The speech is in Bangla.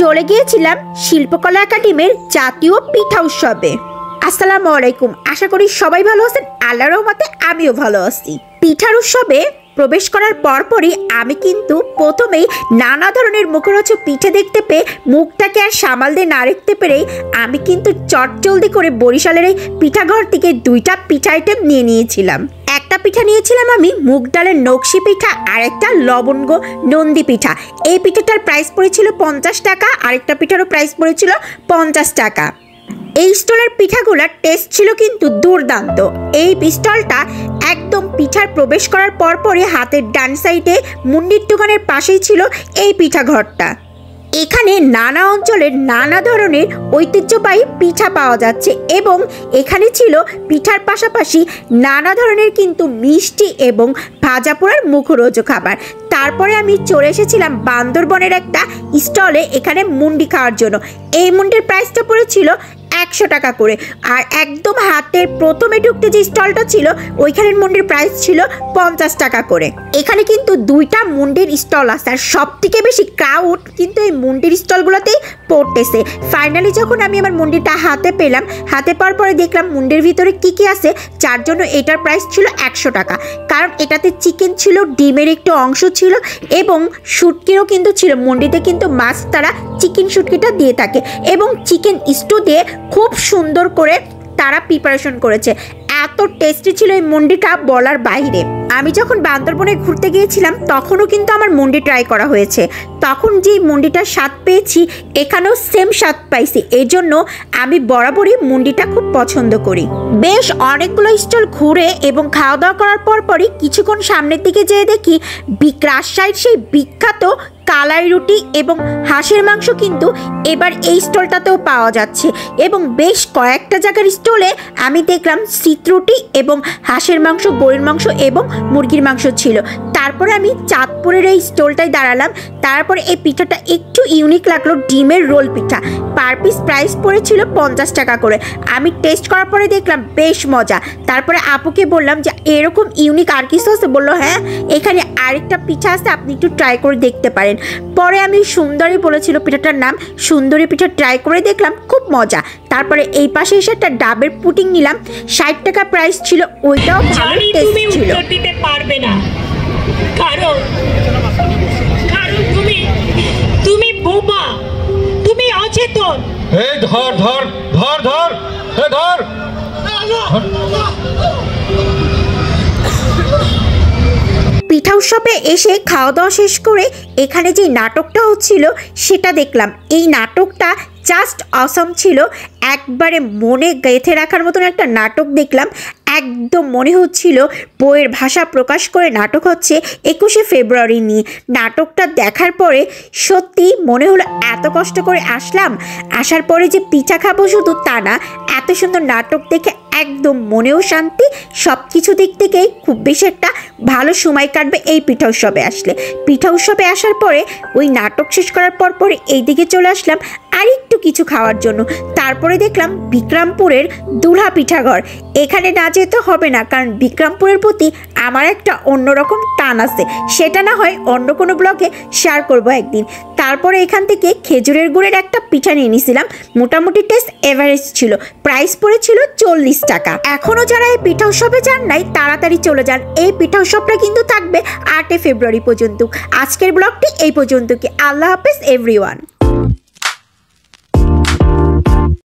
চলে গিয়েছিলাম শিল্পকলা একাডেমির জাতীয় পিঠা উৎসবে। আসসালামু আলাইকুম, আশা করি সবাই ভালো আছেন। আল্লাহর রহমতে আমিও ভালো আছি। পিঠার উৎসবে প্রবেশ করার পরপরই আমি কিন্তু প্রথমেই নানা ধরনের মুখরোচক পিঠে দেখতে পেয়ে মুখটাকে আর সামাল দিয়ে না রাখতে পেরেই আমি কিন্তু চটজলদি করে বরিশালের এই পিঠাঘর থেকে দুইটা পিঠা আইটেম নিয়ে নিয়েছিলাম। একটা পিঠা নিয়েছিলাম আমি মুগ ডালের নকশি পিঠা, আর একটা লবঙ্গ নন্দী পিঠা। এই পিঠাটার প্রাইস পড়েছিল 50 টাকা, আরেকটা পিঠারও প্রাইস পড়েছিল 50 টাকা। এই স্টলের পিঠাগুলোর টেস্ট ছিল কিন্তু দুর্দান্ত। এই স্টলটা একদম পিঠার প্রবেশ করার পরপরই হাতের ডান সাইডে মুন্ডির দোকানের পাশেই ছিল এই পিঠাঘরটা। এখানে নানা অঞ্চলের নানা ধরনের ঐতিহ্যবাহী পিঠা পাওয়া যাচ্ছে এবং এখানে ছিল পিঠার পাশাপাশি নানা ধরনের কিন্তু মিষ্টি এবং ভাজা পোড়ার মুখরোচক খাবার। তারপরে আমি চলে এসেছিলাম বান্দরবনের একটা স্টলে এখানে মুন্ডি খাওয়ার জন্য। এই মুন্ডির প্রাইসটা পড়েছিল 100 টাকা করে, আর একদম হাতের প্রথমে ঢুকতে যে স্টলটা ছিল ওইখানের মুন্ডির প্রাইস ছিল 50 টাকা করে। এখানে কিন্তু দুইটা মুন্ডির স্টল আছে, আর সব থেকে বেশি ক্রাউড কিন্তু এই মুন্ডির স্টলগুলোতেই পড়তেছে। ফাইনালি যখন আমি আমার মুন্ডিটা হাতে পেলাম, হাতে পাওয়ার পরে দেখলাম মুন্ডির ভিতরে কি কি আছে, যার জন্য এটার প্রাইস ছিল 100 টাকা। কারণ এটাতে চিকেন ছিল, ডিমের একটু অংশ ছিল এবং শুটকিরও কিন্তু ছিল। মুন্ডিতে কিন্তু মাছ তারা চিকেন শুটকিটা দিয়ে থাকে এবং চিকেন স্টু দিয়ে খুব সুন্দর করে তারা প্রিপারেশন করেছে। এত টেস্টি ছিল এই মুন্ডিটা বলার বাইরে। আমি যখন বান্দরবনে ঘুরতে গিয়েছিলাম তখনও কিন্তু আমার মুন্ডি ট্রাই করা হয়েছে। তখন যে মুন্ডিটার স্বাদ পেয়েছি এখানেও সেম স্বাদ পাইছি। এই জন্য আমি বরাবরই মুন্ডিটা খুব পছন্দ করি। বেশ অনেকগুলো স্টল ঘুরে এবং খাওয়া দাওয়া করার পরই কিছুক্ষণ সামনের দিকে যেয়ে দেখি রাজশাহীর সেই বিখ্যাত কালাই রুটি এবং হাঁসের মাংস কিন্তু এবার এই স্টলটাতেও পাওয়া যাচ্ছে এবং বেশ কয়েকটা জায়গার স্টলে আমি দেখলাম শীত রুটি এবং হাঁসের মাংস, গরুর মাংস এবং মুরগির মাংস ছিল। তারপরে আমি চাঁদপুরের এই স্টলটায় দাঁড়ালাম। তারপরে এই পিঠাটা একটু ইউনিক লাগলো, ডিমের রোল পিঠা। পার পিস প্রাইস পড়েছিল 50 টাকা করে। আমি টেস্ট করার পরে দেখলাম বেশ মজা। তারপরে আপুকে বললাম যে এরকম ইউনিক আর কিছু আছে? বললো হ্যাঁ, এখানে আরেকটা পিঠা আছে, আপনি একটু ট্রাই করে দেখতে পারেন। পরে আমি সুন্দরী বলেছিল পিঠাটার নাম, সুন্দরী পিঠা ট্রাই করে দেখলাম, খুব মজা। তারপরে এই পাশে এসে একটা ডাবের পুডিং নিলাম, 60 টাকা প্রাইস ছিল, ওইটাও ভালো টেস্ট ছিল। দিতে পারবে না কারণ তুমি বোবা, তুমি অচেতন। এই ধর ধর ধর ধর ধর। পিঠা উৎসবে এসে খাওয়া দাওয়া শেষ করে এখানে যে নাটকটা হচ্ছিল সেটা দেখলাম। এই নাটকটা জাস্ট অসম ছিল, একবারে মনে গেঁথে রাখার মতন একটা নাটক দেখলাম। একদম মনে হচ্ছিল বইয়ের ভাষা প্রকাশ করে নাটক হচ্ছে 21শে ফেব্রুয়ারি নিয়ে। নাটকটা দেখার পরে সত্যি মনে হলো এত কষ্ট করে আসলাম, আসার পরে যে পিঠা খাবো শুধু তা না, এত সুন্দর নাটক দেখে একদম মনেও শান্তি। সব কিছু দিক থেকেই খুব বেশি একটা ভালো সময় কাটবে এই পিঠা উৎসবে আসলে। পিঠা উৎসবে আসার পরে ওই নাটক শেষ করার পরে এই দিকে চলে আসলাম আর একটু কিছু খাওয়ার জন্য। তারপরে দেখলাম বিক্রমপুরের দুলহা পিঠাঘর। এখানে না যেতে হবে না, কারণ বিক্রমপুরের প্রতি আমার একটা অন্যরকম টান আছে, সেটা না হয় অন্য কোনো ব্লগে শেয়ার করব একদিন। তারপরে এখান থেকে খেজুরের গুড়ের একটা পিঠা নিয়ে নিয়েছিলাম, মোটামুটি টেস্ট এভারেজ ছিল, প্রাইস পড়েছিল 40 টাকা। এখনও যারা এই পিঠা উৎসবে যান নাই তাড়াতাড়ি চলে যান। এই পিঠা উৎসবটা কিন্তু থাকবে 8 ফেব্রুয়ারি পর্যন্ত। আজকের ব্লগটি এই পর্যন্ত কি। আল্লাহ হাফেজ এভরিওয়ান।